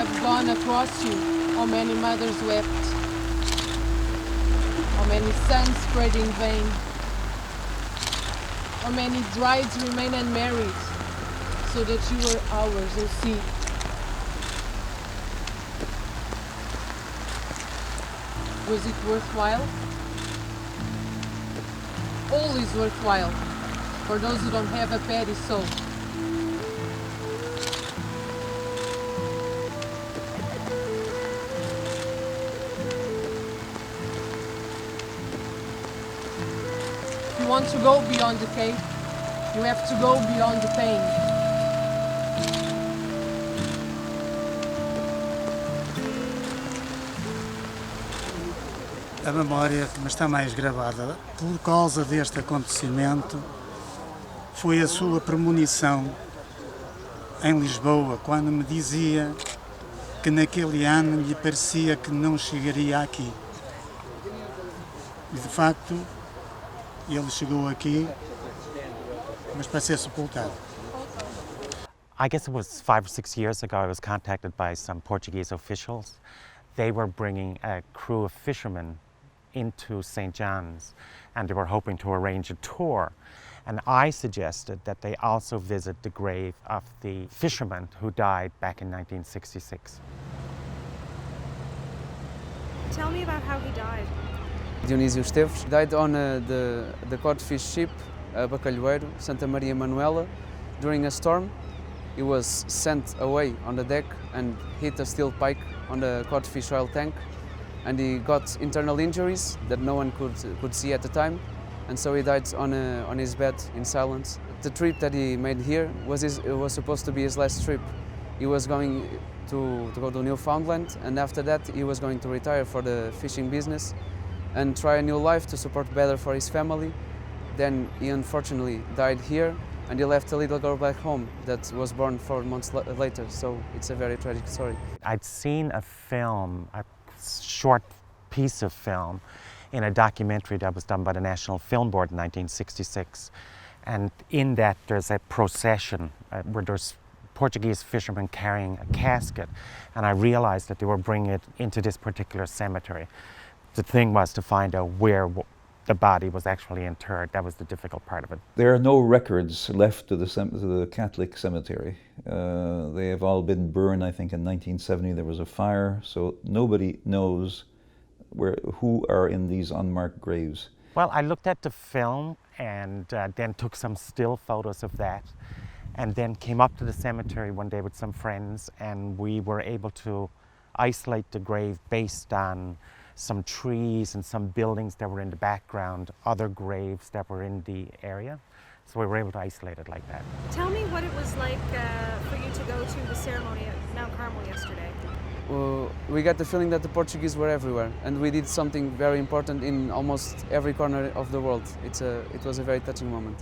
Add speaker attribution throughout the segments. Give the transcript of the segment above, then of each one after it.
Speaker 1: have gone across you, how many mothers wept, how many sons spread in vain, how many brides remain unmarried, so that you were ours, O sea. Was it worthwhile? All is worthwhile for those who don't have a petty soul. If you want to go beyond the cave, you have to go beyond the pain.
Speaker 2: A memória que me está mais gravada por causa deste acontecimento foi a sua premonição em Lisboa, quando me dizia que naquele ano lhe parecia que não chegaria aqui. E de facto, ele chegou aqui, mas para ser sepultado.
Speaker 3: I guess it was 5 or 6 years ago I was contacted by some Portuguese officials. They were bringing a crew of fishermen into St. John's, and they were hoping to arrange a tour. And I suggested that they also visit the grave of the fisherman who died back in 1966.
Speaker 4: Tell me about how he died.
Speaker 5: Dionisio Esteves died on the codfish ship Bacalhoeiro, Santa Maria Manuela, during a storm. He was sent away on the deck and hit a steel pike on the codfish oil tank, and he got internal injuries that no one could see at the time, and so he died on his bed in silence. The trip that he made here was supposed to be his last trip. He was going to go to Newfoundland, and after that he was going to retire for the fishing business and try a new life to support better for his family. Then he unfortunately died here, and he left a little girl back home that was born 4 months later, so it's a very tragic story.
Speaker 3: I'd seen a film, a short piece of film, in a documentary that was done by the National Film Board in 1966. And in that there's a procession where there's Portuguese fishermen carrying a casket, and I realized that they were bringing it into this particular cemetery. The thing was to find out where the body was actually interred. That was the difficult part of it.
Speaker 6: There are no records left to the Catholic cemetery. They have all been burned. I think in 1970 there was a fire, so nobody knows who are in these unmarked graves.
Speaker 3: Well, I looked at the film and then took some still photos of that, and then came up to the cemetery one day with some friends, and we were able to isolate the grave based on some trees and some buildings that were in the background, other graves that were in the area. So we were able to isolate it like that.
Speaker 4: Tell me what it was like for you to go to the ceremony at Mount Carmel yesterday.
Speaker 5: We got the feeling that the Portuguese were everywhere, and we did something very important in almost every corner of the world. It was a very touching moment.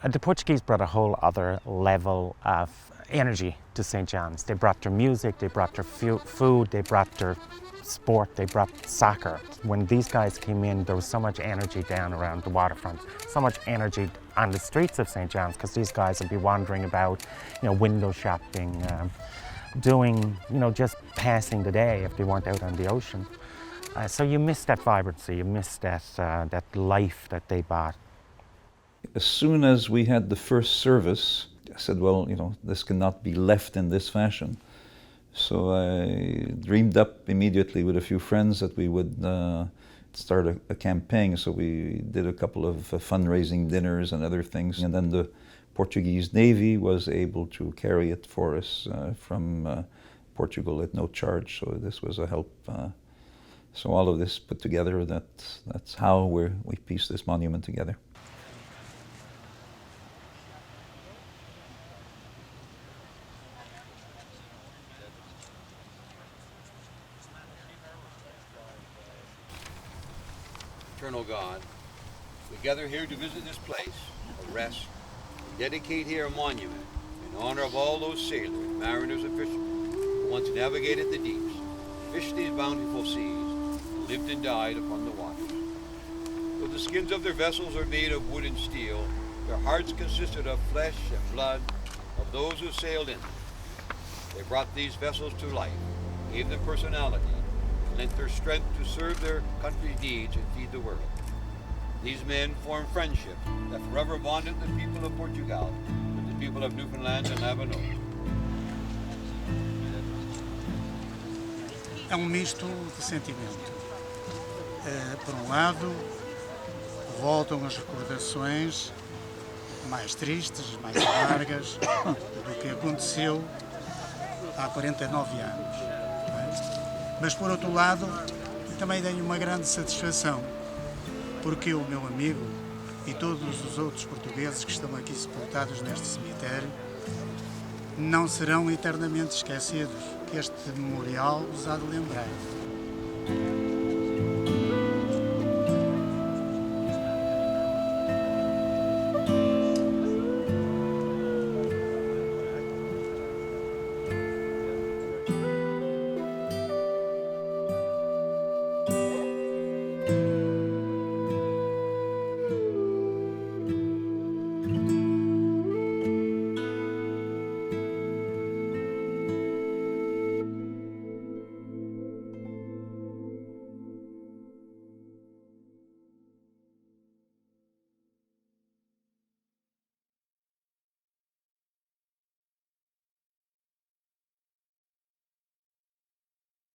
Speaker 3: The Portuguese brought a whole other level of energy to St. John's. They brought their music, they brought their food, they brought their sport, they brought soccer. When these guys came in, there was so much energy down around the waterfront, so much energy on the streets of St. John's, because these guys would be wandering about, window shopping, doing, just passing the day if they weren't out on the ocean. So you miss that vibrancy, you miss that life that they brought.
Speaker 6: As soon as we had the first service, I said, well, this cannot be left in this fashion. So I dreamed up immediately with a few friends that we would start a campaign. So we did a couple of fundraising dinners and other things. And then the Portuguese Navy was able to carry it for us from Portugal at no charge. So this was a help. So all of this put together, that's how we pieced this monument together.
Speaker 7: Eternal God, we gather here to visit this place of rest and dedicate here a monument in honor of all those sailors, mariners, and fishermen who once navigated the deeps, fished these bountiful seas, and lived and died upon the waters. Though the skins of their vessels are made of wood and steel, their hearts consisted of flesh and blood of those who sailed in them. They brought these vessels to life, gave them personality, lent their strength to serve their country's needs and feed the world. These men formed friendships that forever bonded the people of Portugal with the people of Newfoundland and Labrador.
Speaker 2: É um misto de sentimento. Por um lado, voltam as recordações mais tristes, mais amargas do que aconteceu há 49 anos. Mas, por outro lado, também tenho uma grande satisfação, porque o meu amigo e todos os outros portugueses que estão aqui sepultados neste cemitério não serão eternamente esquecidos, que este memorial os há de lembrar.